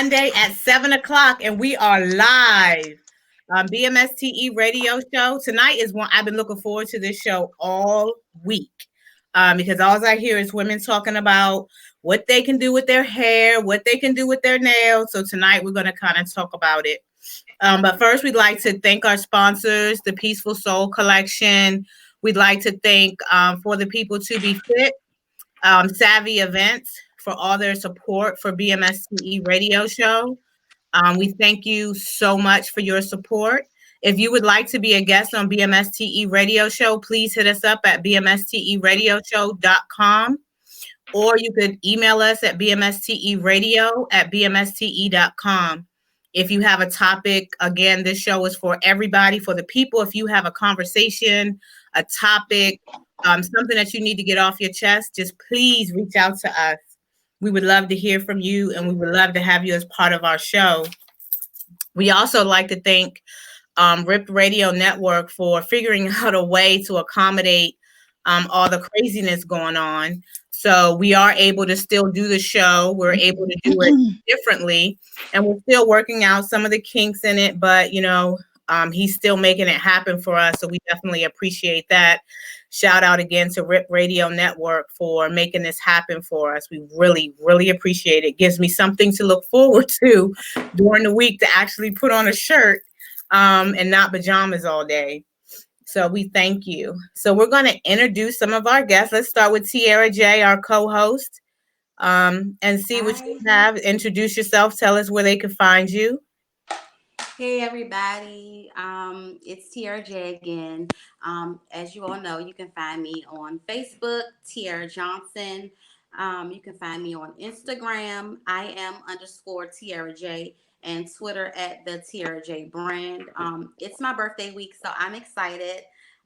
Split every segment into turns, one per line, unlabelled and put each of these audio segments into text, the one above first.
Monday at 7 o'clock, and we are live. BMSTE radio show. Tonight is one I've been looking forward to this show all week because all I hear is women talking about what they can do with their hair, what they can do with their nails. So tonight we're going to kind of talk about it. But first, we'd like to thank our sponsors, the Peaceful Soul Collection. We'd like to thank For the People to Be Fit, Savvy Events for all their support for BMSTE radio show. We thank you so much for your support. If you would like to be a guest on BMSTE radio show, please hit us up at bmsteradioshow.com, or you could email us at bmsteradio@bmste.com. If you have a topic, again, this show is for everybody, for the people. If you have a conversation, a topic, something that you need to get off your chest, just please reach out to us. We would love to hear from you, and we would love to have you as part of our show. We also like to thank RIP Radio Network for figuring out a way to accommodate all the craziness going on. So we are able to still do the show. We're able to do it differently, and we're still working out some of the kinks in it, but he's still making it happen for us. So we definitely appreciate that. Shout out again to RIP Radio Network for making this happen for us. We really, really appreciate it. It gives me something to look forward to during the week to actually put on a shirt and not pajamas all day. So we thank you. So we're going to introduce some of our guests. Let's start with Tiara J, our co-host, and see what you have. Introduce yourself. Tell us where they can find you.
Hey everybody, it's TRJ again. As you all know, you can find me on Facebook, Tiara Johnson. You can find me on Instagram, _TRJ, and Twitter at the TRJ brand. It's my birthday week, so I'm excited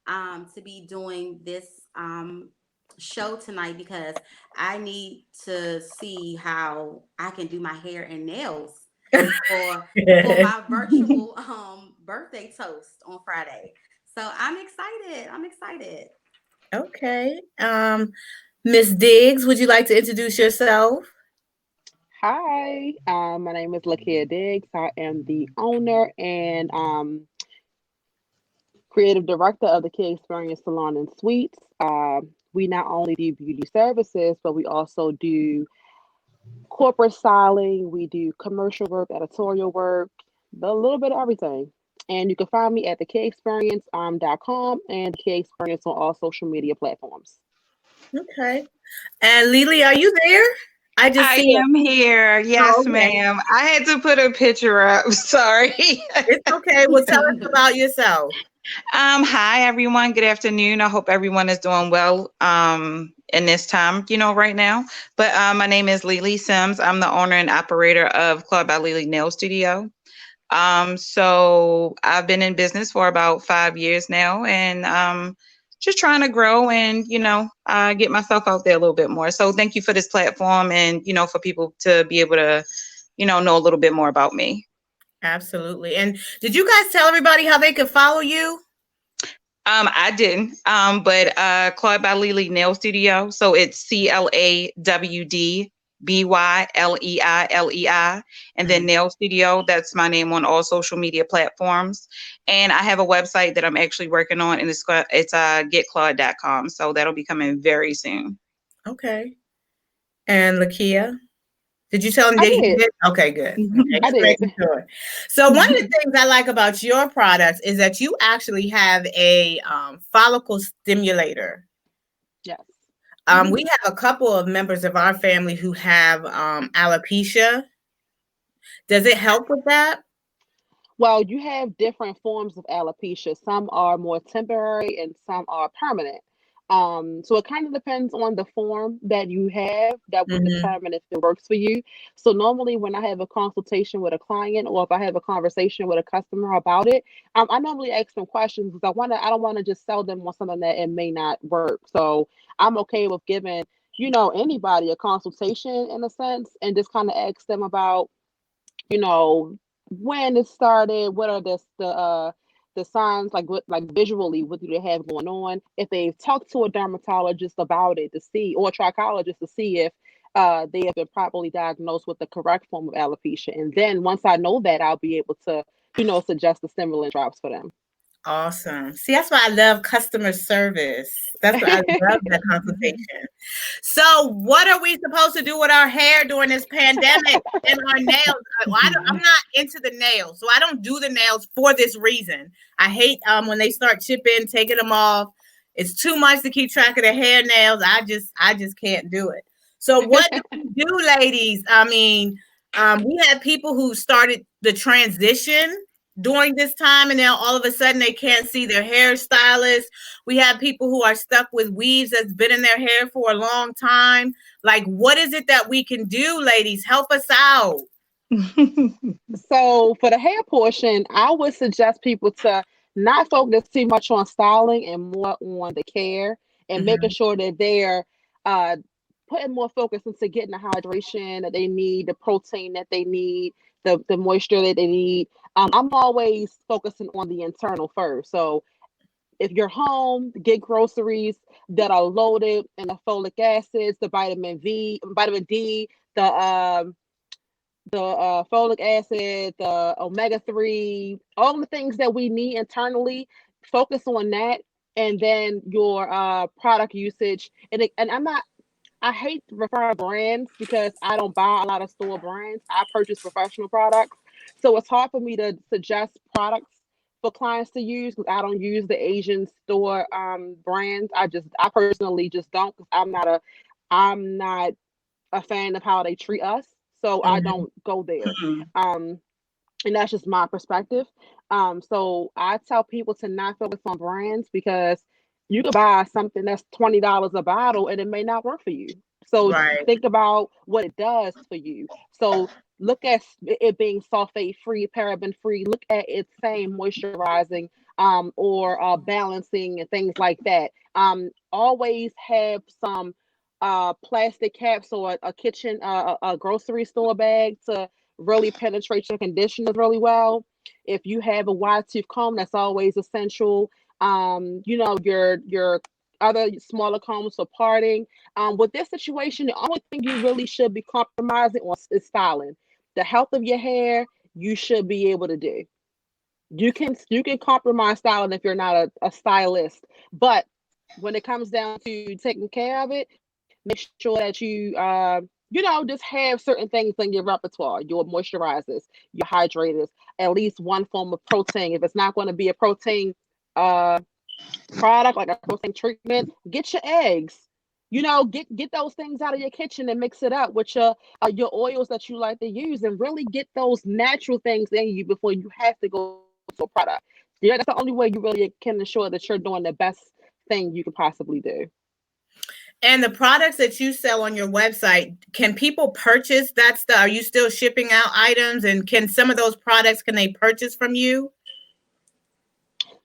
to be doing this show tonight because I need to see how I can do my hair and nails for my virtual birthday toast on Friday. So I'm excited.
Okay. Miss Diggs, would you like to introduce yourself?
Hi, my name is Lakia Diggs. I am the owner and creative director of the Key Experience Salon and Suites. We not only do beauty services, but we also do corporate styling. We do commercial work, editorial work, a little bit of everything. And you can find me at thekeyexperience.com and the Key Experience on all social media platforms.
Okay. And Lily, are you there?
I am here. Yes, ma'am. I had to put a picture up. Sorry.
It's okay. Well, tell us about yourself.
Hi, everyone. Good afternoon. I hope everyone is doing well in this time, right now. But my name is Lily Sims. I'm the owner and operator of Claude by Lily Nail Studio. So I've been in business for about 5 years now, and just trying to grow and, get myself out there a little bit more. So thank you for this platform and, for people to be able to, know a little bit more about me.
Absolutely. And did you guys tell everybody how they could follow you?
I didn't, but Claude by Lily Nail Studio. So it's CLAWDBYLEILEI, and then Nail Studio. That's my name on all social media platforms. And I have a website that I'm actually working on, and it's getclaude.com. So that'll be coming very soon.
Okay. And Lakia? Did you tell him
that you did?
Okay, good. Okay,
I did.
So one of the things I like about your products is that you actually have a follicle stimulator.
Yes.
We have a couple of members of our family who have alopecia. Does it help with that?
Well, you have different forms of alopecia. Some are more temporary and some are permanent. So it kind of depends on the form that you have that will determine if it works for you. So normally when I have a consultation with a client or if I have a conversation with a customer about it, I normally ask them questions because I don't want to just sell them on something that it may not work. So I'm okay with giving, anybody a consultation in a sense and just kind of ask them about, when it started, what are the signs, like visually, what do they have going on? If they've talked to a dermatologist about it to see, or a trichologist to see if they have been properly diagnosed with the correct form of alopecia. And then once I know that, I'll be able to, suggest the stimulant drops for them.
Awesome. See, that's why I love customer service. That's why I love that consultation. So, what are we supposed to do with our hair during this pandemic and our nails? I'm not into the nails, so I don't do the nails for this reason. I hate when they start chipping, taking them off. It's too much to keep track of the hair nails. I just can't do it. So, what do we do, ladies? I mean, we had people who started the transition during this time, and now all of a sudden they can't see their hairstylist. We have people who are stuck with weaves that's been in their hair for a long time. Like, what is it that we can do, ladies? Help us out.
So for the hair portion, I would suggest people to not focus too much on styling and more on the care and making sure that they're uh, putting more focus into getting the hydration that they need, the protein that they need, the moisture that they need. I'm always focusing on the internal first. So if you're home, get groceries that are loaded in the folic acids, the vitamin D, the folic acid, the omega-3, all the things that we need internally. Focus on that, and then your product usage. And I hate referring brands because I don't buy a lot of store brands. I purchase professional products. So it's hard for me to suggest products for clients to use because I don't use the Asian store brands. I personally just don't, because I'm not a fan of how they treat us. So I don't go there. And that's just my perspective. So I tell people to not focus on brands because you could buy something that's $20 a bottle and it may not work for you. So
Right.
think about what it does for you. So look at it being sulfate free, paraben free. Look at it saying moisturizing or balancing and things like that. Always have some plastic caps or a kitchen, a grocery store bag to really penetrate your conditioners really well. If you have a wide tooth comb, that's always essential. Your other smaller combs for parting. With this situation, the only thing you really should be compromising on is styling. The health of your hair, you should be able to do. You can compromise styling if you're not a stylist, but when it comes down to taking care of it, make sure that just have certain things in your repertoire, your moisturizers, your hydrators, at least one form of protein. If it's not going to be a protein uh, product, like a protein treatment, get your eggs. Get those things out of your kitchen and mix it up with your oils that you like to use, and really get those natural things in you before you have to go to a product. Yeah, that's the only way you really can ensure that you're doing the best thing you could possibly do.
And the products that you sell on your website, can people purchase that stuff? Are you still shipping out items? And can some of those products, can they purchase from you?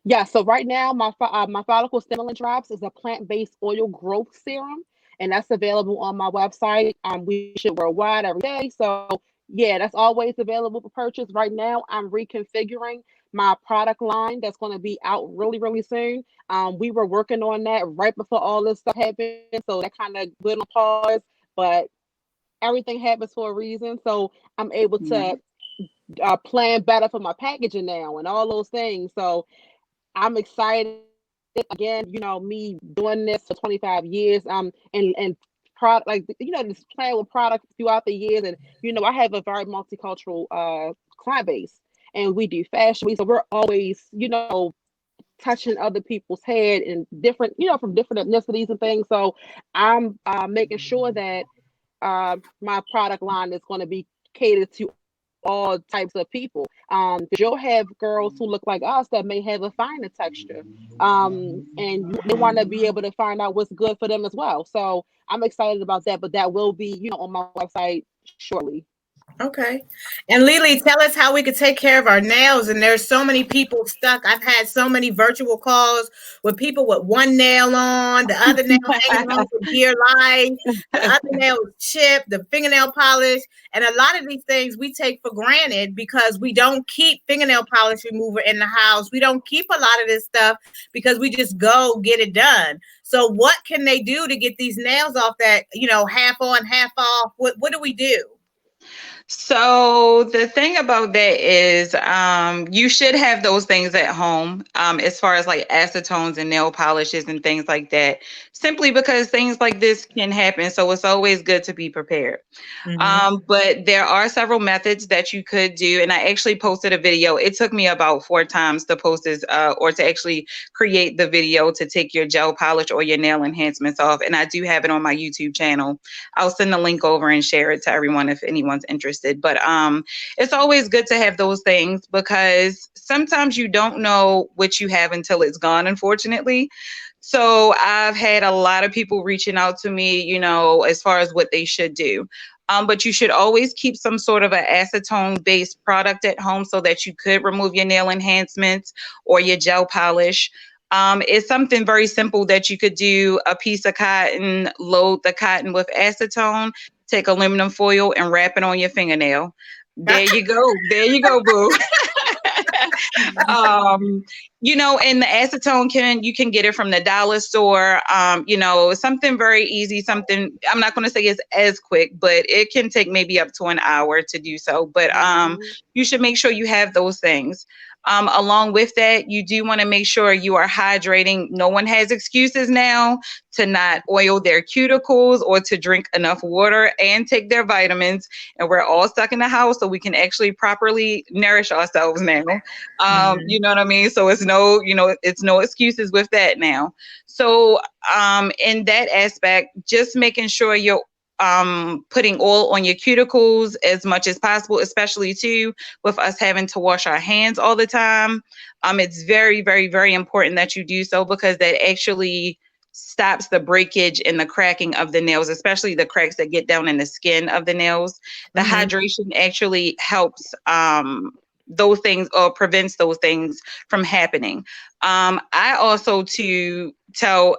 Yeah, so right now my follicle stimulant drops is a plant-based oil growth serum, and that's available on my website. We ship worldwide every day, so yeah, that's always available for purchase. Right now, I'm reconfiguring my product line that's going to be out really, really soon. We were working on that right before all this stuff happened, so that kind of went on pause, but everything happens for a reason. So I'm able to plan better for my packaging now and all those things. So I'm excited. Again, me doing this for 25 years, and product, like, just playing with products throughout the years. And, I have a very multicultural client base, and we do fashion week. So we're always, touching other people's head and different, from different ethnicities and things. So I'm making sure that my product line is going to be catered to all types of people. Because you'll have girls who look like us that may have a finer texture, and they want to be able to find out what's good for them as well. So I'm excited about that, but that will be, on my website shortly.
Okay. And Lily, tell us how we could take care of our nails. And there's so many people stuck. I've had so many virtual calls with people with one nail on, the other nail hanging on for dear life, the other nail is chipped, the fingernail polish. And a lot of these things we take for granted because we don't keep fingernail polish remover in the house. We don't keep a lot of this stuff because we just go get it done. So what can they do to get these nails off that, half on, half off? What do we do?
So the thing about that is you should have those things at home as far as like acetones and nail polishes and things like that, simply because things like this can happen. So it's always good to be prepared. But there are several methods that you could do. And I actually posted a video. It took me about 4 times to post this or to actually create the video to take your gel polish or your nail enhancements off. And I do have it on my YouTube channel. I'll send the link over and share it to everyone if anyone's interested. But it's always good to have those things because sometimes you don't know what you have until it's gone, unfortunately. So I've had a lot of people reaching out to me, as far as what they should do. But you should always keep some sort of an acetone-based product at home so that you could remove your nail enhancements or your gel polish. It's something very simple that you could do. A piece of cotton, load the cotton with acetone, take aluminum foil and wrap it on your fingernail. There you go. There you go, boo. And the acetone you can get it from the dollar store. Something very easy, something I'm not going to say is as quick, but it can take maybe up to an hour to do so. But you should make sure you have those things. Along with that, you do want to make sure you are hydrating. No one has excuses now to not oil their cuticles or to drink enough water and take their vitamins. And we're all stuck in the house, so we can actually properly nourish ourselves now. You know what I mean? So it's no excuses with that now. So in that aspect, just making sure you're putting oil on your cuticles as much as possible, especially too with us having to wash our hands all the time. It's very, very, very important that you do so because that actually stops the breakage and the cracking of the nails, especially the cracks that get down in the skin of the nails. The hydration actually helps those things or prevents those things from happening. I also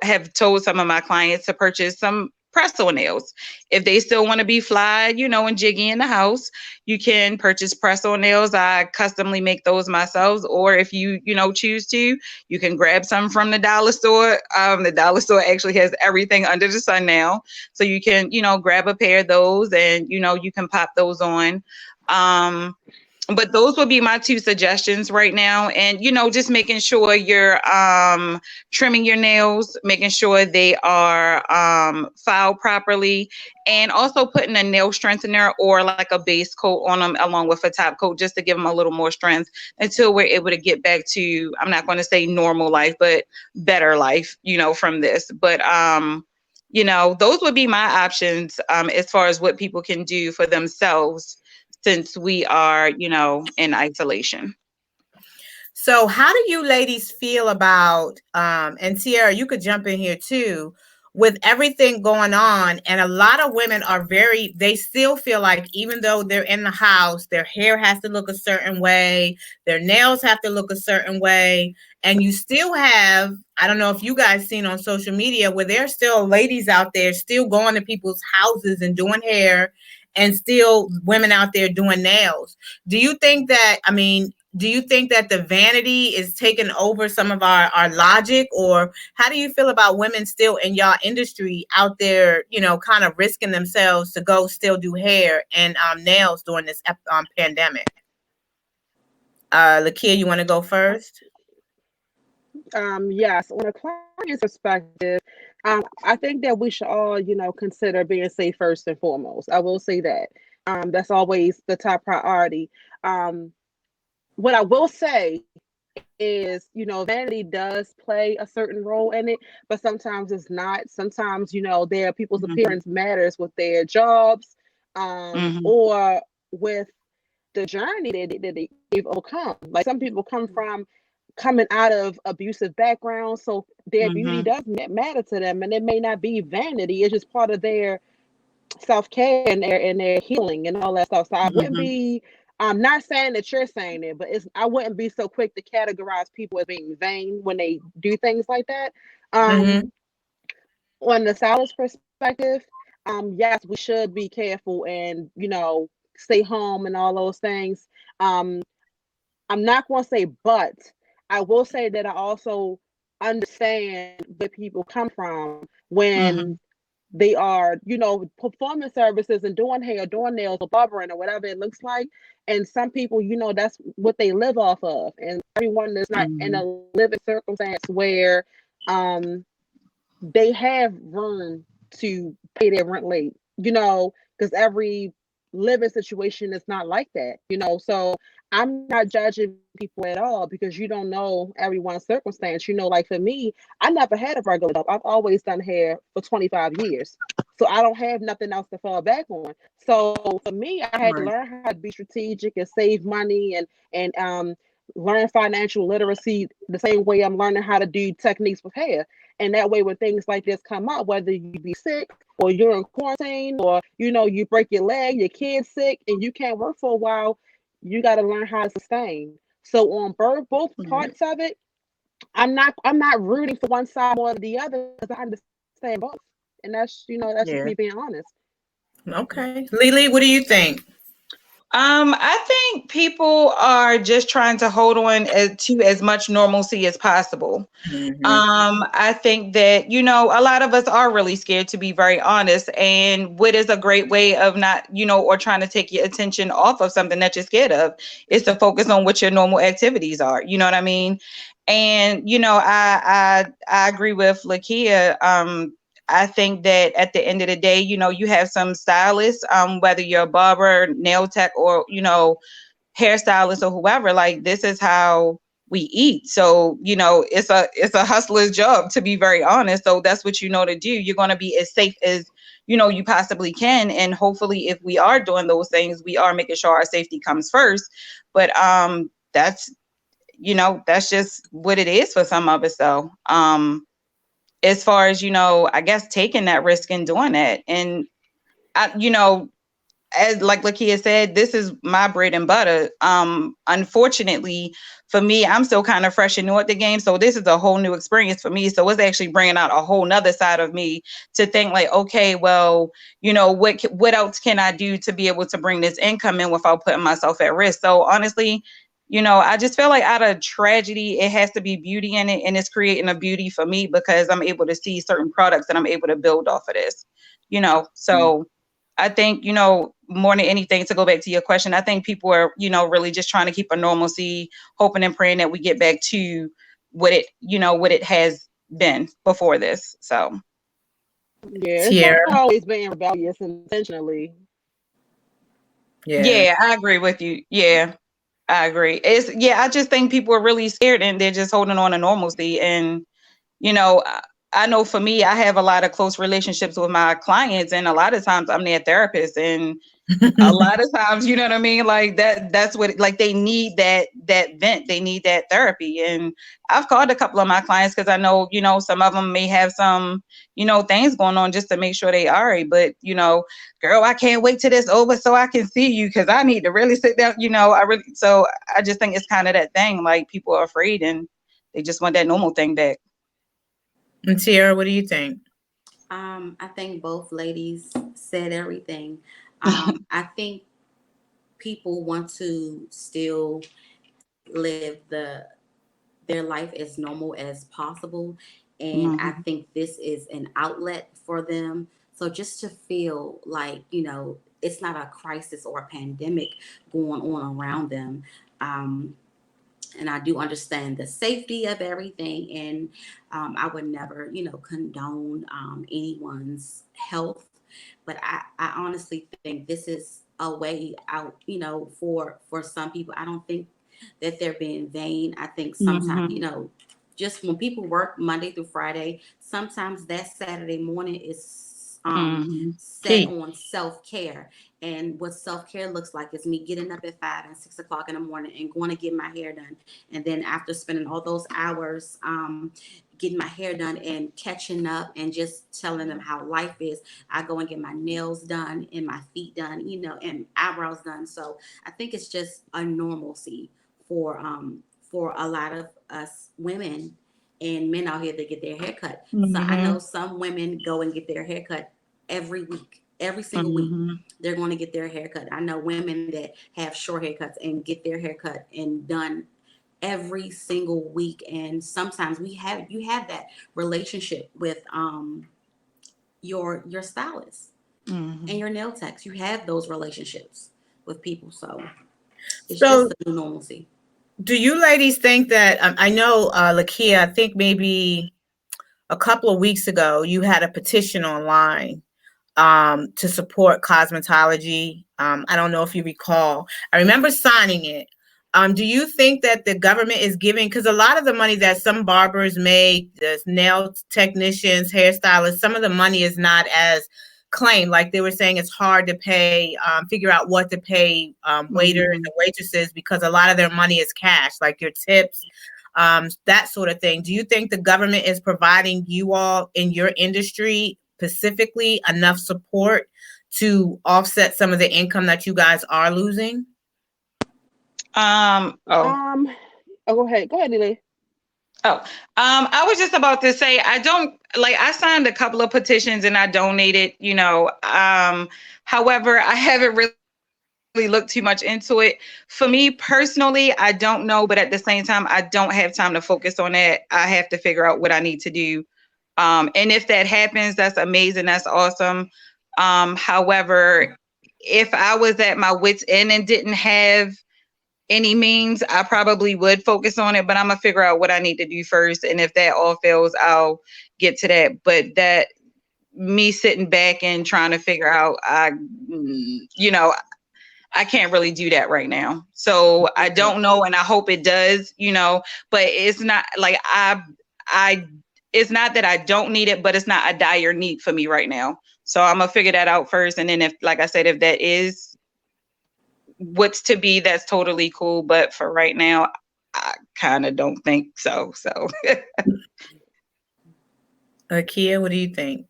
have told some of my clients to purchase some press-on nails. If they still want to be fly, and jiggy in the house, you can purchase press-on nails. I customly make those myself. Or if you, choose to, you can grab some from the dollar store. The dollar store actually has everything under the sun now. So you can, grab a pair of those and, you can pop those on. But those would be my 2 suggestions right now. And, just making sure you're trimming your nails, making sure they are filed properly, and also putting a nail strengthener or like a base coat on them along with a top coat just to give them a little more strength until we're able to get back to, I'm not going to say normal life, but better life, from this. But those would be my options as far as what people can do for themselves since we are, in isolation.
So how do you ladies feel about, and Sierra, you could jump in here too, with everything going on, and a lot of women they still feel like even though they're in the house, their hair has to look a certain way, their nails have to look a certain way, and you still have, I don't know if you guys seen on social media where there's still ladies out there still going to people's houses and doing hair, and still women out there doing nails. Do you think that the vanity is taking over some of our logic, or how do you feel about women still in y'all industry out there, kind of risking themselves to go still do hair and nails during this pandemic? Lakia, you want to go first?
Yes, on a client's perspective, I think that we should all, consider being safe first and foremost. I will say that. That's always the top priority. What I will say is, vanity does play a certain role in it, but sometimes it's not. Sometimes, their people's appearance matters with their jobs, or with the journey that they've overcome. Like some people coming out of abusive backgrounds, so their beauty does matter to them, and it may not be vanity. It's just part of their self-care and their healing and all that stuff. So I wouldn't
Mm-hmm.
be I'm not saying that you're saying it, but I wouldn't be so quick to categorize people as being vain when they do things like that.
Mm-hmm.
On the stylist perspective, yes, we should be careful and stay home and all those things. Um, I'm not going to say, but I will say that I also understand where people come from when
Mm-hmm.
they are, performing services and doing hair, doing nails, or barbering, or whatever it looks like. And some people, that's what they live off of. And everyone is not in
Mm-hmm.
a living circumstance where they have room to pay their rent late, because every living situation is not like that, So I'm not judging people at all because you don't know everyone's circumstance. Like for me, I never had a regular job. I've always done hair for 25 years. So I don't have nothing else to fall back on. So for me, I had to
Right.
learn how to be strategic and save money and learn financial literacy the same way I'm learning how to do techniques with hair. And that way, when things like this come up, whether you be sick or you're in quarantine or, you break your leg, your kid's sick, and you can't work for a while, you got to learn how to sustain. So on both
Right.
parts of it, I'm not rooting for one side more than the other because I understand both. And that's just me
Yeah.
being honest.
Okay. Lily, what do you think?
I think people are just trying to hold on to as much normalcy as possible.
Mm-hmm.
I think that, a lot of us are really scared, to be very honest. And what is a great way of not, or trying to take your attention off of something that you're scared of is to focus on what your normal activities are. You know what I mean? And, I agree with Lakia. I think that at the end of the day, you have some stylists, whether you're a barber, nail tech, or, hairstylist or whoever, like this is how we eat. So, it's a hustler's job, to be very honest. So that's what you know to do. You're going to be as safe as, you possibly can. And hopefully if we are doing those things, we are making sure our safety comes first. But that's just what it is for some of us though. As far as, I guess taking that risk and doing that. And I, as like Lakia said, this is my bread and butter. Unfortunately for me, I'm still kind of fresh and new at the game. So this is a whole new experience for me. So it's actually bringing out a whole nother side of me to think like, okay, well, what else can I do to be able to bring this income in without putting myself at risk? So honestly, I just feel like out of tragedy, it has to be beauty in it. And it's creating a beauty for me because I'm able to see certain products and I'm able to build off of this, so I think, more than anything, to go back to your question, I think people are, really just trying to keep a normalcy, hoping and praying that we get back to what it has been before this. So,
Yeah, it's
Tierra.
always being rebellious intentionally.
Yeah.
yeah, I agree with you. Yeah, I agree. I just think people are really scared and they're just holding on to normalcy. And, you know, I I know for me, I have a lot of close relationships with my clients, and a lot of times I'm their therapist, and a lot of times, you know what I mean, like that's what, like, they need that vent, they need that therapy. And I've called a couple of my clients because I know, some of them may have some, things going on, just to make sure they are right. But, girl, I can't wait till this over so I can see you because I need to really sit down, so I just think it's kind of that thing, like people are afraid and they just want that normal thing back.
And Tierra, what do you think?
I think both ladies said everything. I think people want to still live their life as normal as possible, and I
Hmm.
think this is an outlet for them. So just to feel like it's not a crisis or a pandemic going on around them. Um, and I do understand the safety of everything, and I would never, condone anyone's health, but I honestly think this is a way out, for some people. I don't think that they're being vain. I think sometimes,
Hmm.
just when people work Monday through Friday, sometimes that Saturday morning is set on self-care. And what self-care looks like is me getting up at 5 and 6 o'clock in the morning and going to get my hair done. And then after spending all those hours getting my hair done and catching up and just telling them how life is, I go and get my nails done and my feet done, and eyebrows done. So I think it's just a normalcy for a lot of us women and men out here that get their hair cut. So I know some women go and get their hair cut every week, every single week. They're going to get their hair cut. I know women that have short haircuts and get their hair cut and done every single week. And sometimes you have that relationship with your stylist and your nail techs. You have those relationships with people. So it's just a new normalcy.
Do you ladies think that I know Lakia, I think maybe a couple of weeks ago you had a petition online to support cosmetology. I don't know if you recall. I remember signing it. Do you think that the government is giving, because a lot of the money that some barbers make, the nail technicians, hairstylists, some of the money is not as claimed. Like they were saying, it's hard to pay, figure out what to pay waiters and waitresses because a lot of their money is cash, like your tips, that sort of thing. Do you think the government is providing you all in your industry specifically enough support to offset some of the income that you guys are losing?
Go ahead, Lily.
I was just about to say, I signed a couple of petitions and I donated, however, I haven't really looked too much into it. For me personally, I don't know, but at the same time, I don't have time to focus on that. I have to figure out what I need to do. And if that happens, that's amazing. That's awesome. However, if I was at my wit's end and didn't have any means, I probably would focus on it, but I'm gonna figure out what I need to do first. And if that all fails, I'll get to that. But that me sitting back and trying to figure out, I can't really do that right now. So I don't know. And I hope it does, but it's not like it's not that I don't need it, but it's not a dire need for me right now. So I'm gonna figure that out first. And then if, like I said, if that is what's to be, that's totally cool. But for right now, I kind of don't think so. So
Kia, what do you think?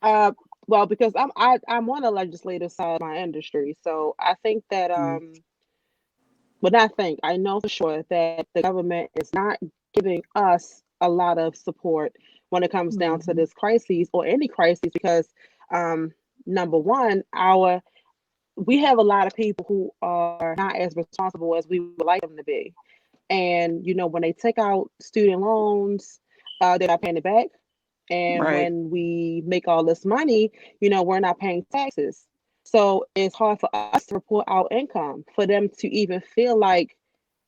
Well, because I'm on the legislative side of my industry, so I think that I know for sure that the government is not giving us a lot of support when it comes down to this crisis or any crisis, because number one, we have a lot of people who are not as responsible as we would like them to be. And, when they take out student loans, they're not paying it back. And when we make all this money, we're not paying taxes. So it's hard for us to report our income, for them to even feel like,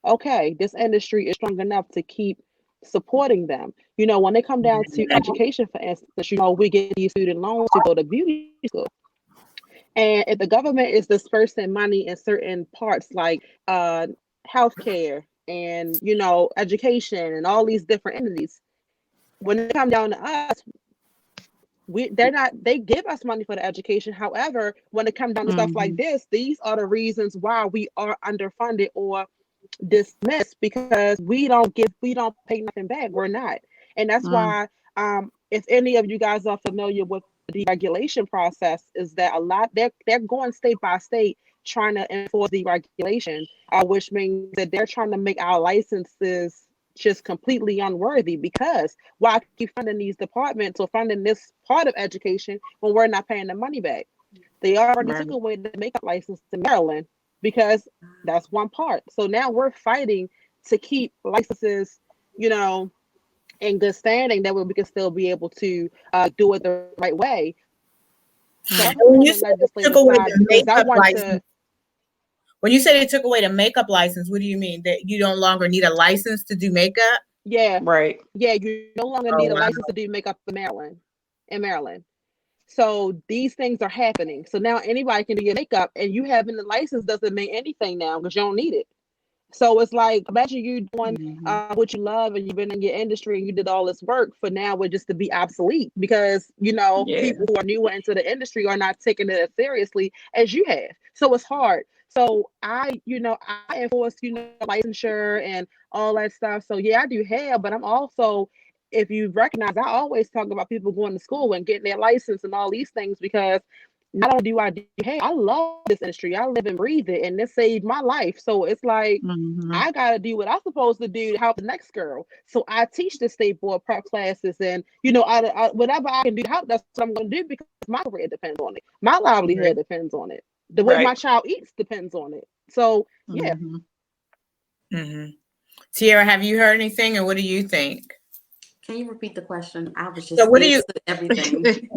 okay, this industry is strong enough to keep supporting them. When they come down to education, for instance, we get these student loans to go to beauty school. And if the government is dispersing money in certain parts like healthcare and education and all these different entities, when they come down to us, they give us money for the education. However, when it comes down to stuff like this, these are the reasons why we are underfunded or dismissed, because we don't pay nothing back. We're not. And that's why if any of you guys are familiar with the deregulation process, is that a lot they're going state by state trying to enforce deregulation, which means that they're trying to make our licenses just completely unworthy, because why keep funding these departments or funding this part of education when we're not paying the money back? They already took away the makeup license in Maryland because that's one part. So now we're fighting to keep licenses, in good standing, that way we can still be able to do it the right way. So
when you say they took away the makeup license, when you say they took away the makeup license, what do you mean? That you no longer need a license to do makeup?
Yeah. Right. Yeah, you no longer need a license to do makeup in Maryland. So these things are happening. So now anybody can do your makeup, and you having the license doesn't mean anything now because you don't need it. So it's like, imagine you doing
Mm-hmm.
what you love and you've been in your industry and you did all this work for now it just to be obsolete because,
Yeah.
people who are newer into the industry are not taking it as seriously as you have. So it's hard. So I enforce, licensure and all that stuff. So yeah, I do hair, but I'm also, if you recognize, I always talk about people going to school and getting their license and all these things because not only do I do hair, I love this industry. I live and breathe it, and this saved my life. So it's like
Mm-hmm.
I gotta do what I'm supposed to do to help the next girl. So I teach the state board prep classes, and whatever I can do to help, that's what I'm gonna do because my career depends on it. My livelihood
Right.
depends on it. The way
Right.
my child eats depends on it. So yeah.
Mm-hmm.
Mm-hmm. Tiara, have you heard anything, or what do you think?
Can you repeat the question? I was
So,
just dead to everything.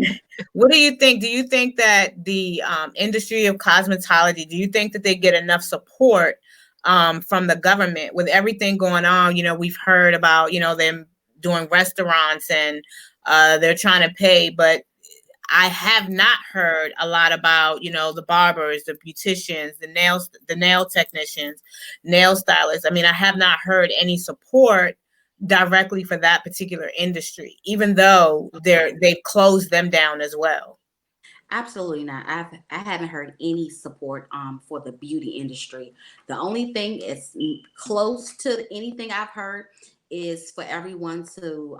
what do you think? Do you think that the industry of cosmetology, do you think that they get enough support from the government with everything going on? We've heard about them doing restaurants and they're trying to pay, but I have not heard a lot about, the barbers, the beauticians, the nail technicians, nail stylists. I mean, I have not heard any support directly for that particular industry, even though they've closed them down as well.
Absolutely not. I haven't heard any support for the beauty industry. The only thing is close to anything I've heard is for everyone to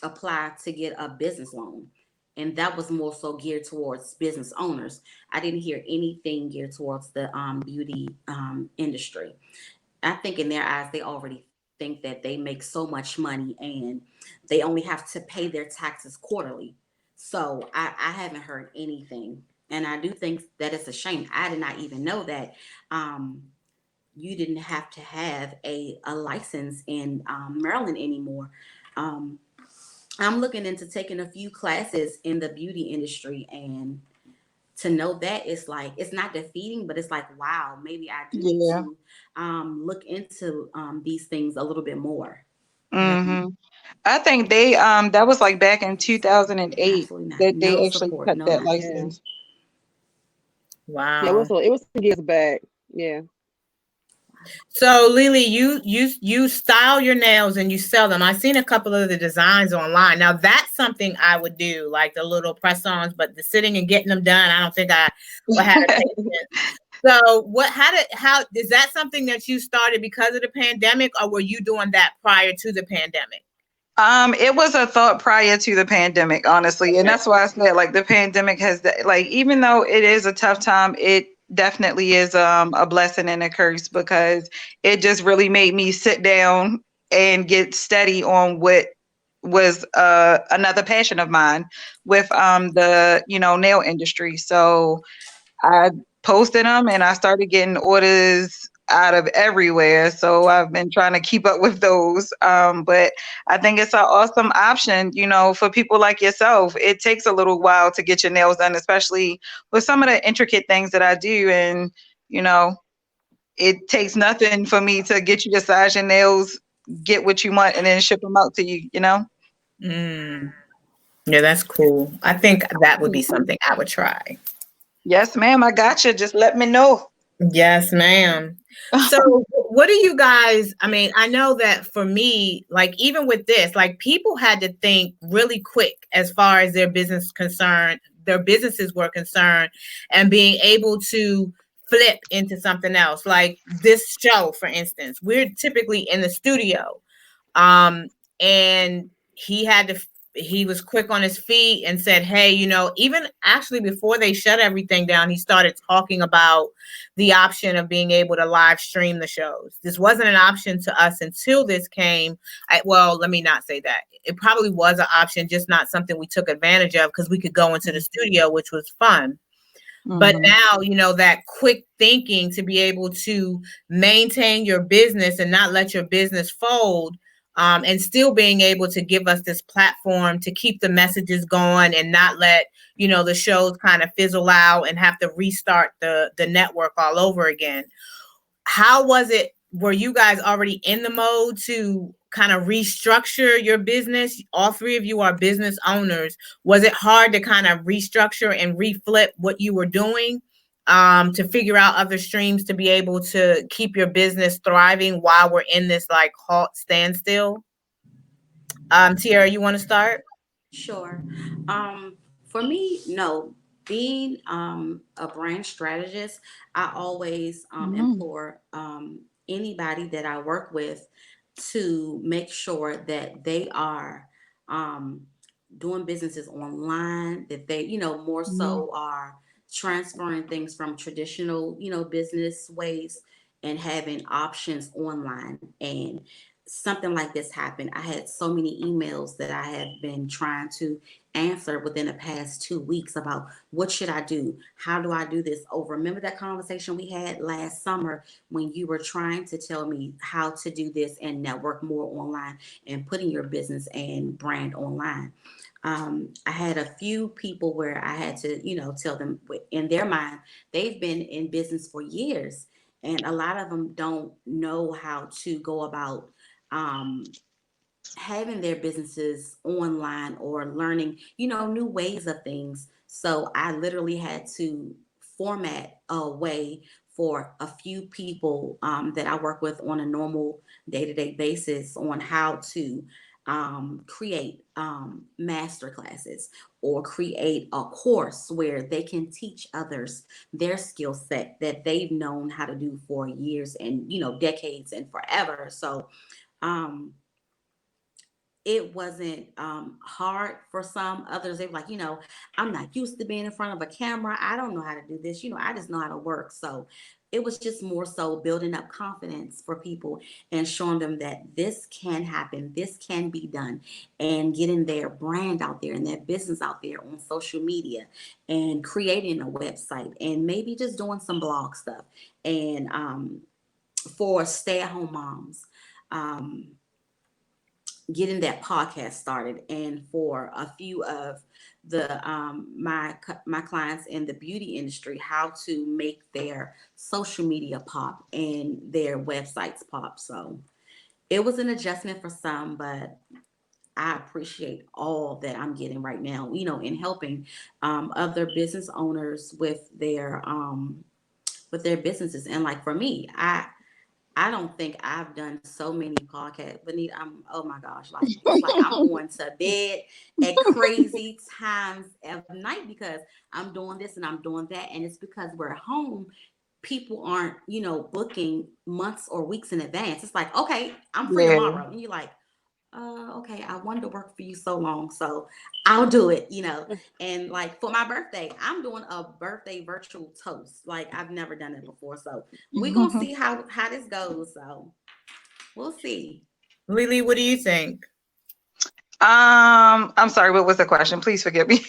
apply to get a business loan. And that was more so geared towards business owners. I didn't hear anything geared towards the beauty industry. I think in their eyes, they already think that they make so much money and they only have to pay their taxes quarterly. So I haven't heard anything. And I do think that it's a shame. I did not even know that you didn't have to have a license in Maryland anymore. Um, I'm looking into taking a few classes in the beauty industry, and to know that, it's like, it's not defeating, but it's like, wow, maybe I do need
Yeah.
to look into these things a little bit more.
Mm-hmm. I think they that was like back in 2008
Absolutely not.
that
No
they actually
support.
cut
No
that
nothing.
Yeah.
license.
Yeah,
Wow.
it was some years back. Yeah.
So Lily, you style your nails and you sell them. I've seen a couple of the designs online. Now that's something I would do, like the little press-ons, but the sitting and getting them done, I don't think I would have the patience. So how is that something that you started because of the pandemic, or were you doing that prior to the pandemic?
It was a thought prior to the pandemic, honestly, and
Okay.
that's why I said like the pandemic has like, even though it is a tough time, it definitely is a blessing and a curse because it just really made me sit down and get steady on what was another passion of mine with the nail industry. So I posted them and I started getting orders out of everywhere. So I've been trying to keep up with those. But I think it's an awesome option, for people like yourself. It takes a little while to get your nails done, especially with some of the intricate things that I do. And, you know, it takes nothing for me to get you to size your nails, get what you want, and then ship them out to you.
Mm. Yeah, that's cool. I think that would be something I would try.
Yes, ma'am. I got you. Just let me know.
Yes, ma'am. So, what do you guys? I mean, I know that for me, like even with this, like people had to think really quick as far as their businesses were concerned, and being able to flip into something else. Like this show, for instance, we're typically in the studio, and he was quick on his feet and said, hey, even actually before they shut everything down, he started talking about the option of being able to live stream the shows. This wasn't an option to us until this came. Well, let me not say that. It probably was an option, just not something we took advantage of because we could go into the studio, which was fun. But
Mhm.
now, that quick thinking to be able to maintain your business and not let your business fold, and still being able to give us this platform to keep the messages going and not let, the shows kind of fizzle out and have to restart the network all over again. How was it? Were you guys already in the mode to kind of restructure your business? All three of you are business owners. Was it hard to kind of restructure and reflip what you were doing? to figure out other streams to be able to keep your business thriving while we're in this like halt standstill? Tiara, you want to start?
Sure. For me, no. Being a brand strategist, I always implore anybody that I work with to make sure that they are um, doing businesses online, that they, more so are transferring things from traditional, business ways and having options online. And something like this happened. I had so many emails that I have been trying to answer within the past 2 weeks about what should I do? How do I do this? Oh, remember that conversation we had last summer when you were trying to tell me how to do this and network more online and putting your business and brand online. I had a few people where I had to, tell them in their mind, they've been in business for years. And a lot of them don't know how to go about um, having their businesses online or learning, new ways of things. So I literally had to format a way for a few people that I work with on a normal day-to-day basis on how to create master classes or create a course where they can teach others their skill set that they've known how to do for years and decades and forever. So um, it wasn't hard for some others. They were like, I'm not used to being in front of a camera. I don't know how to do this. I just know how to work. So it was just more so building up confidence for people and showing them that this can happen, this can be done, and getting their brand out there and their business out there on social media and creating a website and maybe just doing some blog stuff. And for stay-at-home moms, um, getting that podcast started, and for a few of the my clients in the beauty industry, how to make their social media pop and their websites pop. So it was an adjustment for some, but I appreciate all that I'm getting right now, in helping other business owners with their businesses. And like for me, I don't think I've done so many podcasts, but oh my gosh, like it's like I'm going to bed at crazy times of night because I'm doing this and I'm doing that. And it's because we're at home. People aren't, booking months or weeks in advance. It's like, okay, I'm free
Yeah.
tomorrow. And you're like, okay, I wanted to work for you so long, so I'll do it. And like for my birthday, I'm doing a birthday virtual toast. Like I've never done it before. So we're gonna see how this goes. So we'll see.
Lily, what do you think?
I'm sorry, what was the question? Please forgive me.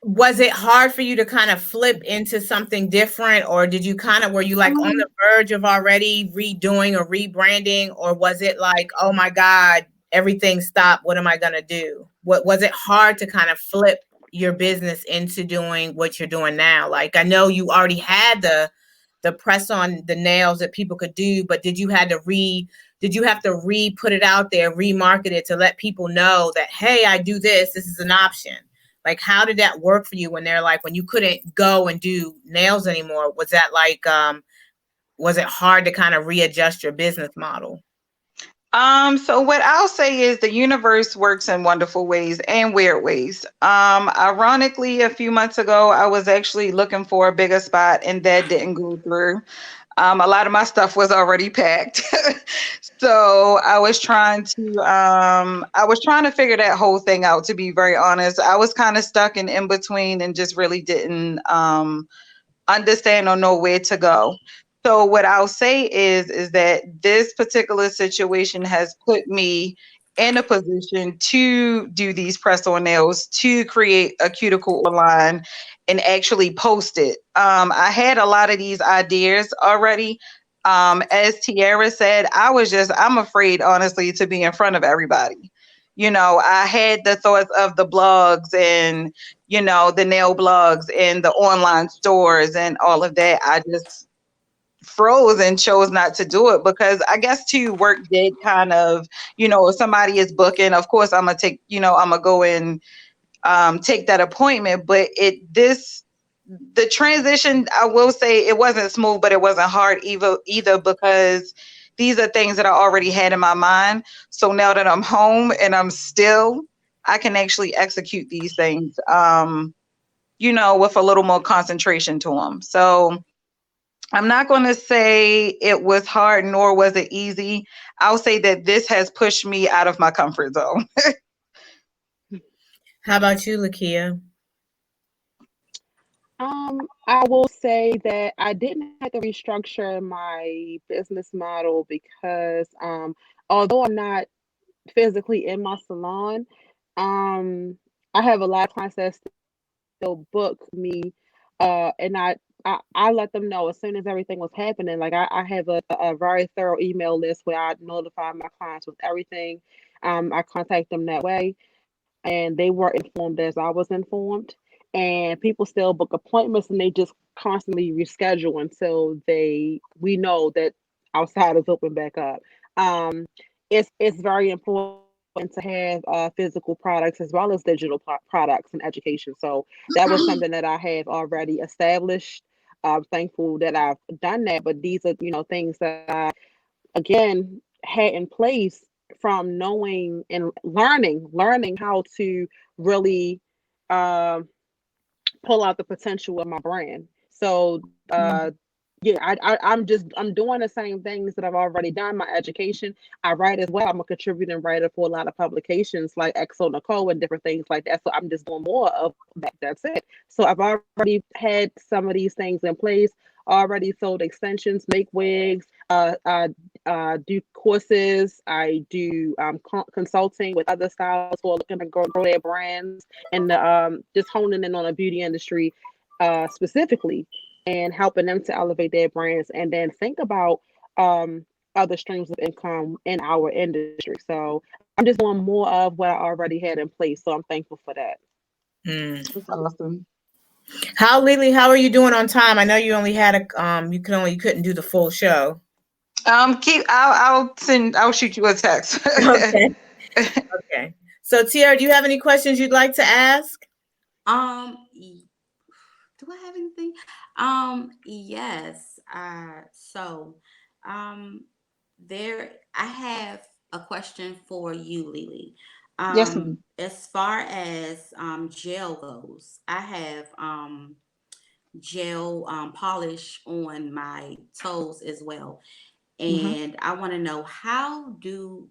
Was it hard for you to kind of flip into something different, or were you like on the verge of already redoing or rebranding, or was it like, oh my God, everything stopped, what am I gonna do? What was it hard to kind of flip your business into doing what you're doing now? Like I know you already had the press on the nails that people could do, but did you have to put it out there, remarket it to let people know that, hey, I do this is an option? Like, how did that work for you when you couldn't go and do nails anymore? Was that like, was it hard to kind of readjust your business model?
So what I'll say is the universe works in wonderful ways and weird ways. Ironically, a few months ago, I was actually looking for a bigger spot and that didn't go through. A lot of my stuff was already packed. So I was trying to figure that whole thing out, to be very honest. I was kind of stuck in between and just really didn't understand or know where to go. So what I'll say is that this particular situation has put me in a position to do these press-on nails, to create a cuticle online and actually post it. I had a lot of these ideas already. As Tiara said, I'm afraid, honestly, to be in front of everybody. I had the thoughts of the blogs and, the nail blogs and the online stores and all of that. I just froze and chose not to do it because I guess too, work did kind of, if somebody is booking, of course I'm gonna go and take that appointment. But this the transition, I will say it wasn't smooth, but it wasn't hard either because these are things that I already had in my mind. So now that I'm home and I can actually execute these things, with a little more concentration to them. So I'm not going to say it was hard, nor was it easy. I'll say that this has pushed me out of my comfort zone.
How about you, Lakia?
I will say that I didn't have to restructure my business model because although I'm not physically in my salon, I have a lot of clients that still book me, and I let them know as soon as everything was happening. Like I have a very thorough email list where I notify my clients with everything. I contact them that way, and they were informed as I was informed. And people still book appointments, and they just constantly reschedule until we know that outside is open back up. Um, it's very important to have physical products as well as digital products in education. So that was something that I have already established. I'm thankful that I've done that, but these are things that I again had in place from knowing and learning how to really um pull out the potential of my brand. So yeah, I'm doing the same things that I've already done. My education, I write as well. I'm a contributing writer for a lot of publications like Exo Nicole and different things like that. So I'm just doing more of that. That's it. So I've already had some of these things in place. Already sold extensions, make wigs, do courses. I do consulting with other stylists who are looking to grow their brands and just honing in on the beauty industry specifically and helping them to elevate their brands and then think about other streams of income in our industry. So I'm just doing more of what I already had in place. So I'm thankful for that.
That's awesome.
Lily, how are you doing on time? I know you only had you couldn't do the full show.
I'll shoot you a text.
Okay. Okay. So Tiara, do you have any questions you'd like to ask?
Do I have anything? Yes. So, I have a question for you, Lily.
Yes, ma'am.
As far as gel goes, I have gel polish on my toes as well,
Mm-hmm.
and I want to know how can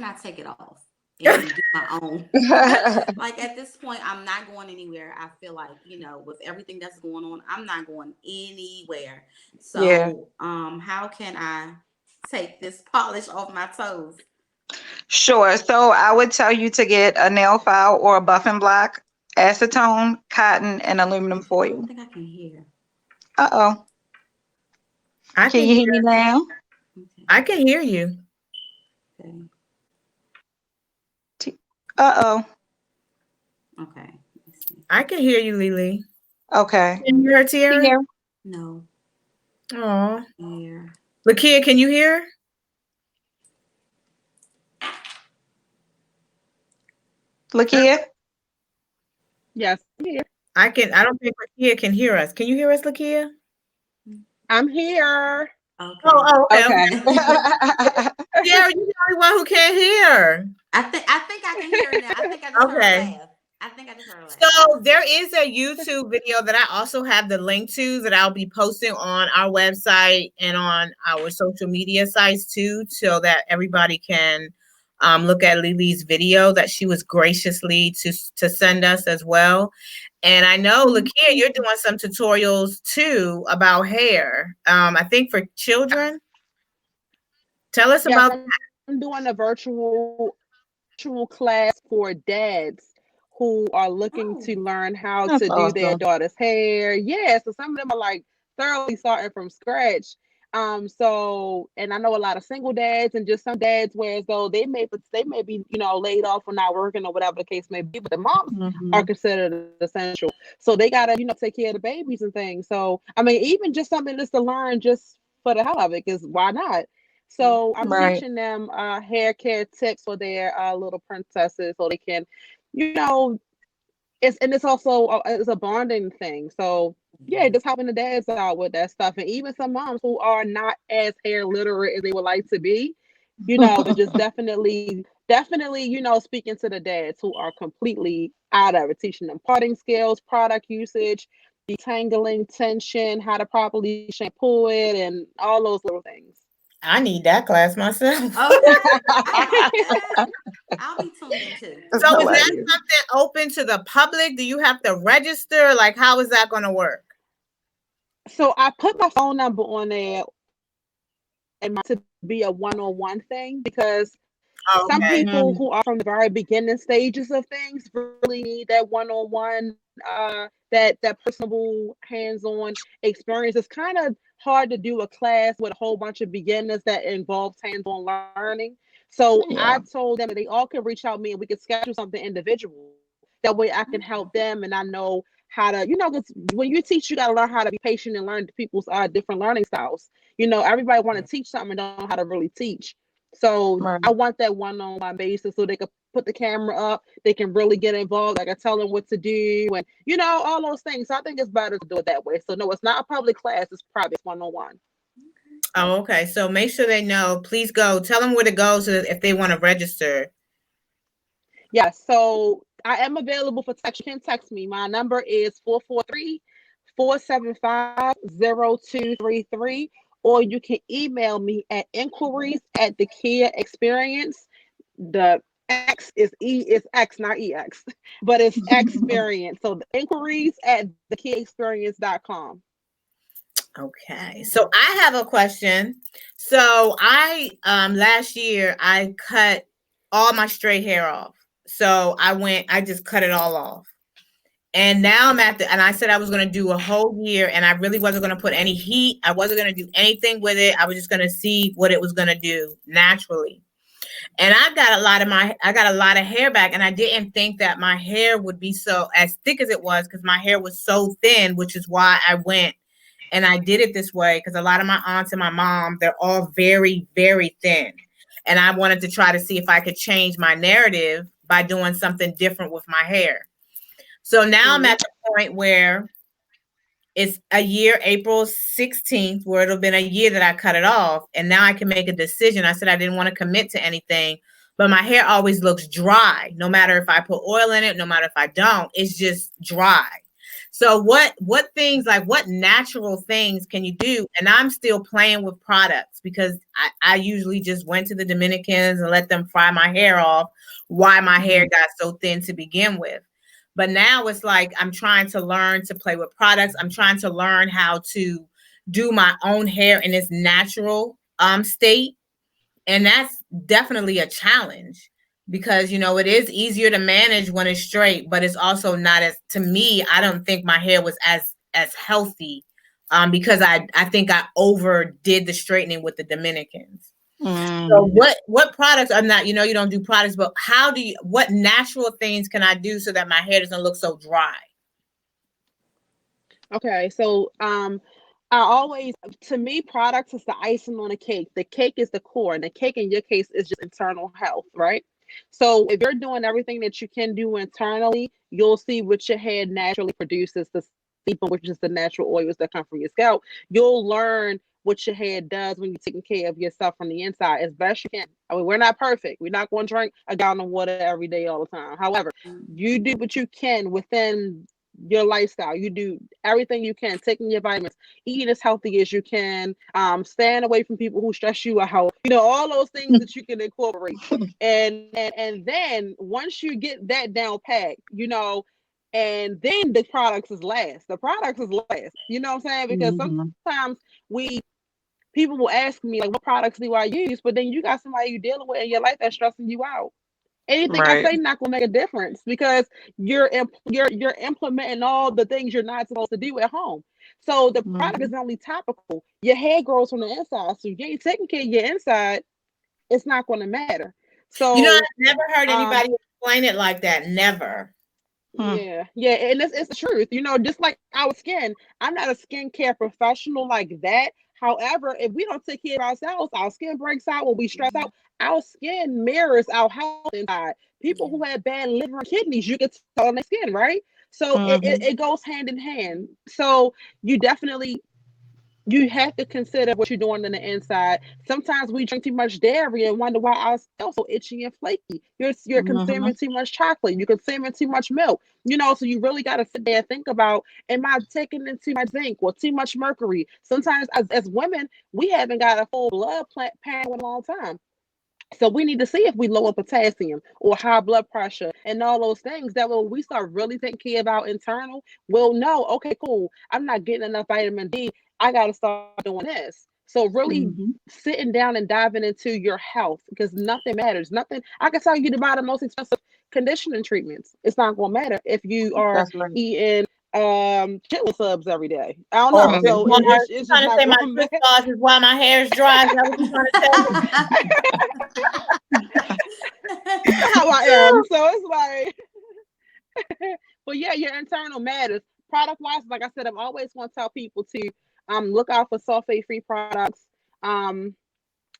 I take it off and do my own? Like at this point, I'm not going anywhere. I feel like, with everything that's going on, I'm not going anywhere.
Yeah.
So, how can I take this polish off my toes?
Sure. So I would tell you to get a nail file or a buffing block, acetone, cotton, and aluminum
I
foil.
don't think I can hear.
Uh-oh.
I
Can
can
you hear me now?
Okay.
I can hear you.
Okay.
Uh-oh.
Okay. Let's see.
I can hear you, Lily.
Okay.
Can you hear her, Tiara?
Here.
No.
Oh.
Here.
Lakia, can you hear?
Lakia?
Yes, I'm here.
I don't think Lakia can hear us. Can you hear us, Lakia?
I'm here.
Okay.
Oh, okay.
Okay.
Tiara, you're the only one who can't hear.
I think I can hear it now. I think I just heard her
Okay.
laugh. I think I just heard her laugh.
So there is a YouTube video that I also have the link to that I'll be posting on our website and on our social media sites too, so that everybody can look at Lily's video that she was graciously to send us as well. And I know, Lakia, you're doing some tutorials too about hair. I think for children. Tell us
Yes,
about
I'm doing a virtual class for dads who are looking to
Oh,
learn how
That's
to do their
awesome.
daughter's hair. Yeah, so some of them are like thoroughly starting from scratch. So and I know a lot of single dads and just some dads where as though they may be, laid off or not working or whatever the case may be, but the moms are
Mm-hmm.
considered essential. So they gotta, take care of the babies and things. So I mean, even just something just to learn just for the hell of it, because why not? So I'm
Right.
teaching them hair care tips for their little princesses so they can, you know, it's also it's a bonding thing. So yeah, just helping the dads out with that stuff, and even some moms who are not as hair literate as they would like to be, but just definitely, speaking to the dads who are completely out of it, teaching them parting skills, product usage, detangling tension, how to properly shampoo it, and all those little things.
I need that class myself.
Okay, I like that. I'll be tuned in too.
That's
So is that
hilarious.
something open to the public? Do you have to register? Like, how is that going to work?
So I put my phone number on there and to be a one-on-one thing, because some
Okay.
people who are from the very beginning stages of things really need that one-on-one, that personable, hands-on experience. It's kind of hard to do a class with a whole bunch of beginners that involves hands-on learning. So
Yeah.
I told them that they all could reach out to me and we could schedule something individual. That way I can help them, and I know how to, 'cause when you teach, you got to learn how to be patient and learn people's different learning styles. Everybody want to teach something and don't know how to really teach. So
Right.
I want that one-on-one basis so they can put the camera up, they can really get involved. Like I tell them what to do, and all those things. So I think it's better to do it that way. So no, it's not a public class; it's private, it's one-on-one.
Oh, okay. So make sure they know. Please go. Tell them where to go so that if they want to register.
Yes. So I am available for text. You can text me. My number is 443-475-0233, or you can email me at inquiries at the Kia Experience. The X is X, not EX, but it's experience. So the inquiries at thekiaexperience.com.
Okay. So I have a question. So I last year I cut all my straight hair off. So I just cut it all off. And now and I said I was going to do a whole year, and I really wasn't going to put any heat. I wasn't going to do anything with it. I was just going to see what it was going to do naturally. And I got a lot of hair back, and I didn't think that my hair would be so as thick as it was, because my hair was so thin, which is why I went and I did it this way, because a lot of my aunts and my mom, they're all very, very thin. And I wanted to try to see if I could change my narrative by doing something different with my hair. So now I'm at the point where it's a year, April 16th, where it'll been a year that I cut it off. And now I can make a decision. I said I didn't want to commit to anything, but my hair always looks dry. No matter if I put oil in it, no matter if I don't, it's just dry. So what things, like what natural things can you do? And I'm still playing with products, because I usually just went to the Dominicans and let them fry my hair off, why my hair got so thin to begin with. But now it's like I'm trying to learn to play with products. I'm trying to learn how to do my own hair in its natural state. And that's definitely a challenge, because it is easier to manage when it's straight, but it's also not as, to me, I don't think my hair was as healthy, because I think I overdid the straightening with the Dominicans. So what products are not, you don't do products, but what natural things can I do so that my hair doesn't look so dry?
Okay, so I always, to me, products is the icing on the cake. The cake is the core, and the cake in your case is just internal health, right? So if you're doing everything that you can do internally, you'll see what your hair naturally produces, the sebum, which is the natural oils that come from your scalp. You'll learn what your hair does when you're taking care of yourself from the inside as best you can. I mean, we're not perfect. We're not going to drink a gallon of water every day all the time. However, you do what you can within your lifestyle. You do everything you can, taking your vitamins, eating as healthy as you can, staying away from people who stress you out, all those things that you can incorporate. And then once you get that down pat, and then the products is last. The products is last. You know what I'm saying? Because sometimes people will ask me, like, what products do I use? But then you got somebody you're dealing with in your life that's stressing you out. Anything I say not gonna make a difference, because you're implementing all the things you're not supposed to do at home. So the product is only topical. Your hair grows from the inside, so if you ain't taking care of your inside, it's not going to matter. So
I've never heard anybody explain it like that. Never.
Hmm.
Yeah, and it's the truth. Just like our skin. I'm not a skincare professional like that. However, if we don't take care of ourselves, our skin breaks out when we stress
Mhm.
out. Our skin mirrors our health inside. People
Yeah.
who have bad liver and kidneys, you can tell on their skin, right? So
Hmm.
it goes hand in hand. So you definitely you have to consider what you're doing on the inside. Sometimes we drink too much dairy and wonder why our skin so itchy and flaky. You're
Hmm.
consuming too much chocolate. You're consuming too much milk. So you really got to sit there and think about: am I taking in too much zinc or too much mercury? Sometimes, as women, we haven't got a full blood panel in a long time. So we need to see if we lower potassium or high blood pressure and all those things. That when we start really taking care of our internal, we'll know, okay, cool, I'm not getting enough vitamin D. I got to start doing this. So really
Hmm.
sitting down and diving into your health, because nothing matters. Nothing. I can tell you to buy the most expensive conditioning treatments. It's not going to matter if you are
That's right.
eating chitlin subs every day. I don't
Or
know.
Chris
So
Hmm.
Bars. You
it's just
trying to
not
say my
going to
Chris
matter.
Bars is why my hair is dry? Is that what you trying to say?
How I am. So it's like, but yeah, your internal matters. Product wise, like I said, I'm always going to tell people to look out for sulfate free products. Um,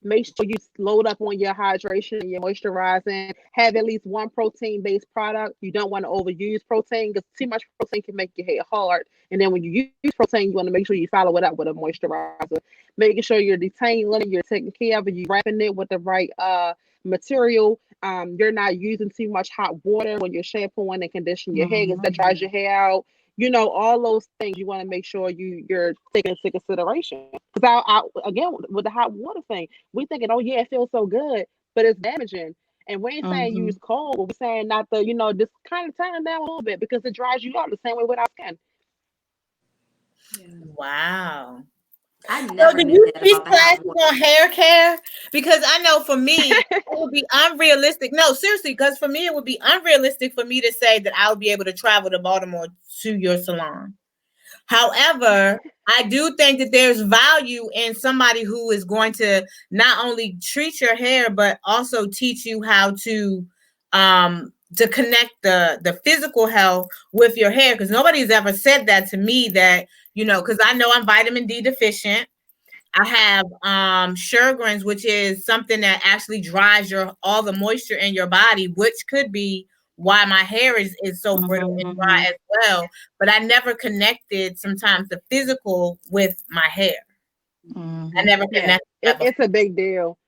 Make sure you load up on your hydration and your moisturizing. Have at least one protein based product. You don't want to overuse protein because too much protein can make your hair hard. And then when you use protein, you want to make sure you follow it up with a moisturizer. Making sure you're detangling it, you're taking care of it, you're wrapping it with the right material. You're not using too much hot water when you're shampooing and conditioning your hair because that
Hmm.
dries your hair out. All those things you want to make sure you're taking into consideration. Because again, with the hot water thing, we thinking, oh yeah, it feels so good, but it's damaging. And we ain't saying
Hmm.
use cold, but we're saying not to, just kind of turn it down a little bit because it dries you out the same way with our skin.
Yeah.
Wow.
I
So,
never
do
knew
you
that
teach
about the hot
classes
water.
on hair care? Because I know for me, it would be unrealistic. No, seriously, because for me, it would be unrealistic for me to say that I would be able to travel to Baltimore to your salon. However, I do think that there's value in somebody who is going to not only treat your hair, but also teach you how to connect the physical health with your hair. Because nobody's ever said that to me that, because I know I'm vitamin D deficient. I have Sjogren's, which is something that actually dries your all the moisture in your body, which could be why my hair is so brittle and dry
Hmm.
as well. But I never connected sometimes the physical with my hair. I
Hmm.
never
Yeah,
connected that before.
it's a big deal.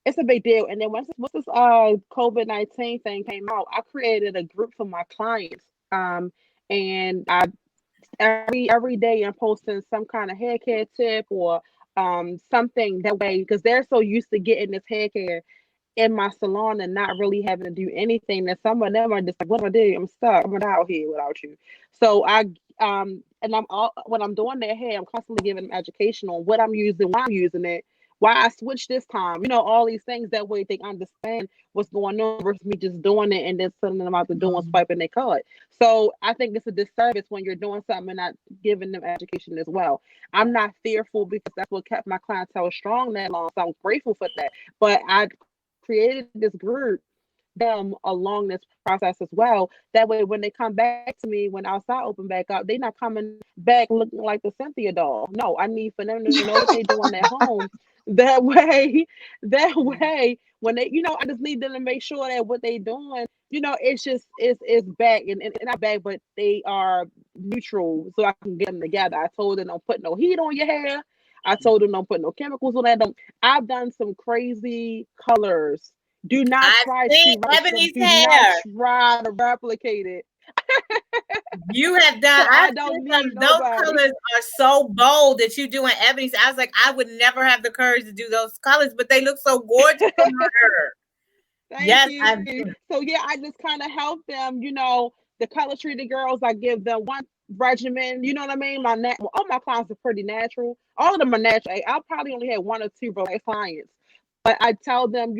It's a big deal. And then once this COVID-19 thing came out, I created a group for my clients. And I every day I'm posting some kind of hair care tip or something that way because they're so used to getting this hair care in my salon and not really having to do anything that some of them are just like, what do I do? I'm stuck. I'm out here without you. So and I'm all when I'm doing their hair, I'm constantly giving them education on what I'm using, why I'm using it, why I switched this time, all these things that way they understand what's going on versus me just doing it and then sending them out the door and swiping their card. So I think it's a disservice when you're doing something and not giving them education as well. I'm not fearful because that's what kept my clientele strong that long. So I'm grateful for that. But I created this group them along this process as well. That way, when they come back to me when outside open back up, they're not coming back looking like the Cynthia doll. No, I need for them to know what they're doing at home. That way, that
Yeah.
way, when they, I just need them to make sure that what they doing, it's just it's back and not back, but they are neutral, so I can get them together. I told them don't put no heat on your hair. I told them don't put no chemicals on that. Don't. I've done some crazy colors. Do not
I
try
see
to
Ebony's
do not
hair.
try to replicate it.
You have done.
So
I've
I
seen
don't
some.
need
Those
nobody.
colors are so bold that you do in Ebony's. I was like, I would never have the courage to do those colors, but they look so gorgeous on her.
Thank
Yes, I've
you.
seen.
So yeah, I just kind of help them. The color treated girls, I give them one regimen. You know what I mean? All my clients are pretty natural. All of them are natural. I'll probably only have one or two black clients. But I tell them,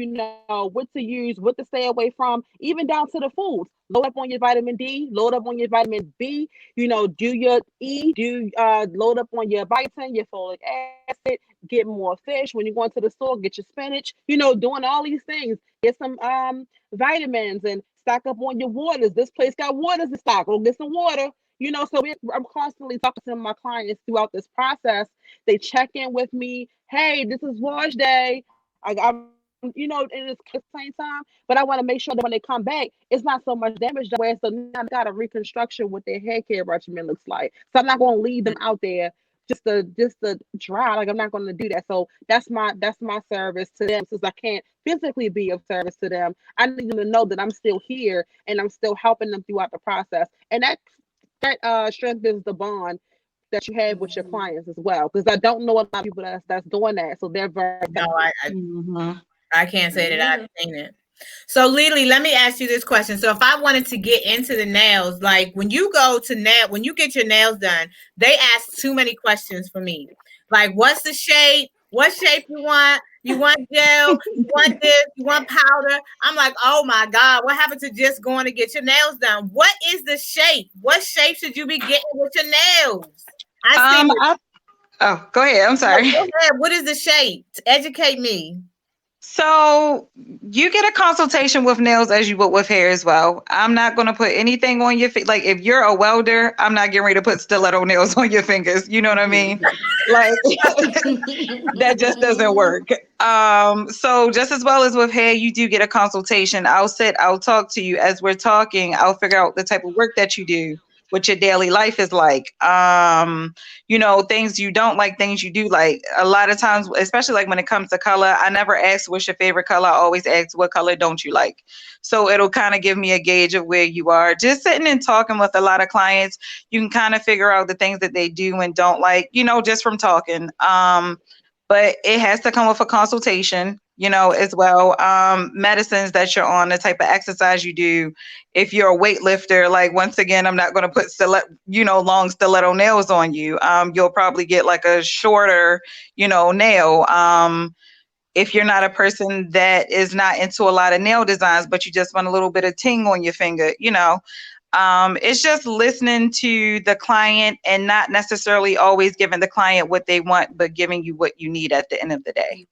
what to use, what to stay away from, even down to the foods. Load up on your vitamin D, load up on your vitamin B, do your E, load up on your biotin, your folic acid, get more fish. When you go into the store, get your spinach, doing all these things. Get some vitamins and stock up on your waters. This place got waters in stock. Go get some water. So I'm constantly talking to my clients throughout this process. They check in with me. Hey, this is wash day. I'm, and it's at the same time, but I want to make sure that when they come back, it's not so much damage done. So now I got a reconstruction what their hair care regimen looks like. So I'm not going to leave them out there just to dry. Like, I'm not going to do that. So that's my service to them. Since I can't physically be of service to them, I need them to know that I'm still here and I'm still helping them throughout the process. And that strengthens the bond that you have with your clients as well. Because I don't know a lot of people that's doing that. So they're very
I can't say that I've seen it. So Lily, let me ask you this question. So if I wanted to get into the nails, like when you get your nails done, they ask too many questions for me. Like, what's the shape? What shape you want? You want gel? You want this? You want powder? I'm like, oh my God, what happened to just going to get your nails done? What is the shape? What shape should you be getting with your nails?
Go ahead. I'm sorry.
Go ahead. What is the shape? Educate me.
So you get a consultation with nails as you would with hair as well. I'm not going to put anything on your feet. Like, if you're a welder, I'm not getting ready to put stiletto nails on your fingers. You know what I mean? Like, that just doesn't work. So just as well as with hair, you do get a consultation. I'll talk to you. As we're talking, I'll figure out the type of work that you do, what your daily life is like, things you don't like, things you do like. A lot of times, especially like when it comes to color, I never ask what's your favorite color. I always ask what color don't you like. So it'll kind of give me a gauge of where you are. Just sitting and talking with a lot of clients, you can kind of figure out the things that they do and don't like, just from talking. But it has to come with a consultation, as well. Medicines that you're on, the type of exercise you do. If you're a weightlifter, like, once again, I'm not going to put long stiletto nails on you. You'll probably get like a shorter, nail. If you're not a person that is not into a lot of nail designs, but you just want a little bit of ting on your finger, it's just listening to the client and not necessarily always giving the client what they want, but giving you what you need at the end of the day.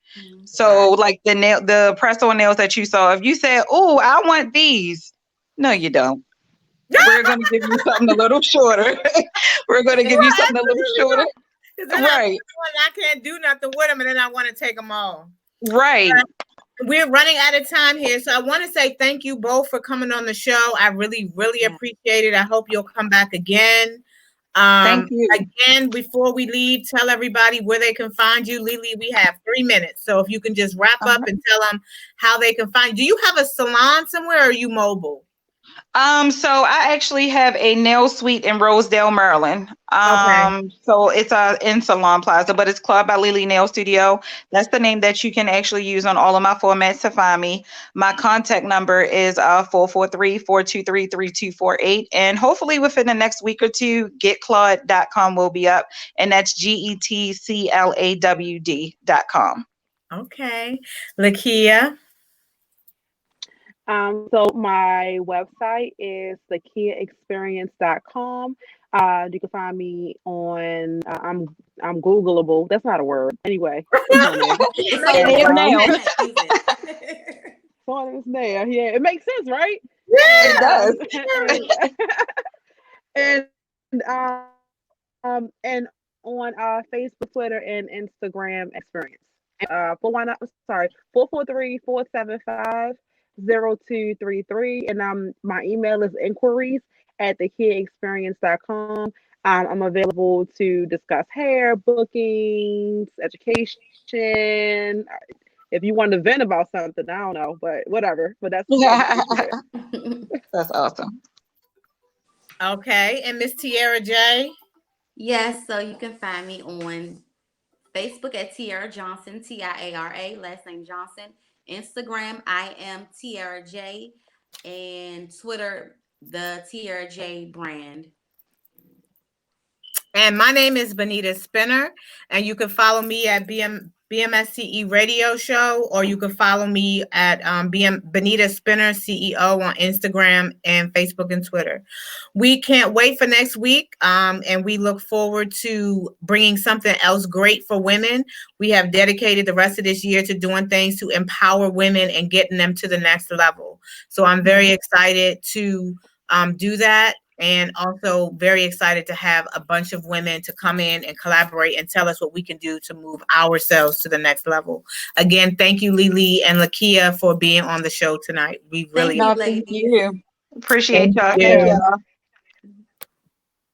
So like the press-on nails that you saw, if you said, oh, I want these. No, you don't. We're going to give you something a little shorter. We're going to give you something a little shorter.
Right. I can't do nothing with them, and then I want to take them all.
Right.
We're running out of time here, so I want to say thank you both for coming on the show. I really, really appreciate it. I hope you'll come back again.
Thank you.
Again, before we leave, tell everybody where they can find you. Lily, we have 3 minutes, so if you can just wrap up and tell them how they can find you. Do you have a salon somewhere, or are you mobile?
So I actually have a nail suite in Rosedale, Maryland. So it's in Salon Plaza, but it's Club by Lily Nail Studio. That's the name that you can actually use on all of my formats to find me. My contact number is 443-423-3248. And hopefully within the next week or two, getclawd.com will be up. And that's GETCLAWD.com.
Okay. Lakia?
So my website is thekiaexperience.com. You can find me on I'm Googleable. That's not a word. Anyway. So it is there. Yeah, it makes sense, right?
Yeah, it
does. And on Facebook, Twitter, and Instagram experience. 443-475-0233. And my email is inquiries@thekiaexperience.com. I'm available to discuss hair, bookings, education. If you want to vent about something, I don't know, but whatever. But that's
that's awesome.
Okay, and Miss Tiara J.
Yes, so you can find me on Facebook at Tiara Johnson, TIARA, last name Johnson. Instagram, I am Tiara J, and Twitter, the Tiara J brand.
And my name is Benita Spinner, and you can follow me at BMSTE Radio Show, or you can follow me at Benita Spinner CEO on Instagram and Facebook and Twitter. We can't wait for next week, and we look forward to bringing something else great for women. We have dedicated the rest of this year to doing things to empower women and getting them to the next level. So I'm very excited to do that. And also very excited to have a bunch of women to come in and collaborate and tell us what we can do to move ourselves to the next level. Again, thank you, Lily and Lakia, for being on the show tonight. We really
Thank you, ladies.
Appreciate y'all.
Thank
Thank
you.
y'all.